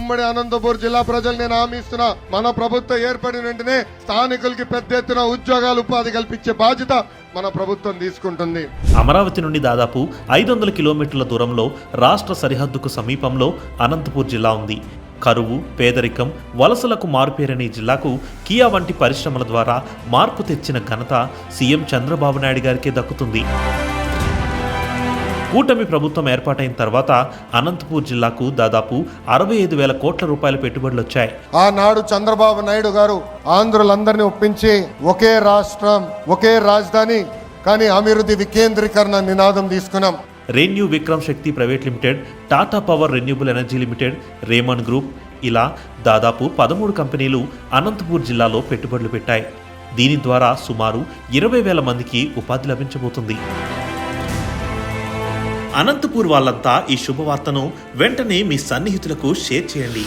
ఉమ్మడి అనంతపూర్ జిల్లా ప్రజలు నేను హామీ ఇస్తున్నా, మన ప్రభుత్వం ఏర్పడిన వెంటనే స్థానికులకి పెద్ద ఎత్తున ఉద్యోగాలు ఉపాధి కల్పించే బాధ్యత మన ప్రభుత్వం తీసుకుంటుంది. అమరావతి నుండి దాదాపు 500 కిలోమీటర్ల దూరంలో రాష్ట్ర సరిహద్దుకు సమీపంలో అనంతపూర్ జిల్లా ఉంది. కరువు, పేదరికం, వలసలకు మారుపేరని జిల్లాకు కియా వంటి పరిశ్రమల ద్వారా మార్పు తెచ్చిన ఘనత సీఎం చంద్రబాబు నాయుడు గారికే దక్కుతుంది. కూటమి ప్రభుత్వం ఏర్పాటైన తర్వాత అనంతపూర్ జిల్లాకు దాదాపు 65,000 కోట్ల రూపాయల పెట్టుబడులు వచ్చాయి. ఆనాడు చంద్రబాబు నాయుడు గారు ఆంధ్రులందరినీ ఒప్పించి ఒకే రాష్ట్రం, ఒకే రాజధాని, కానీ అభివృద్ధి వికేంద్రీకరణ నినాదం తీసుకున్నాం. ReNew Vikram Shakti private limited, Tata power renewable energy limited, Raymond group, ఇలా దాదాపు 13 కంపెనీలు అనంతపూర్ జిల్లాలో పెట్టుబడులు పెట్టాయి. దీని ద్వారా సుమారు 20,000 మందికి ఉపాధి లభించబోతుంది. అనంతపూర్ వాళ్ళంతా ఈ శుభవార్తను వెంటనే మీ సన్నిహితులకు షేర్ చేయండి.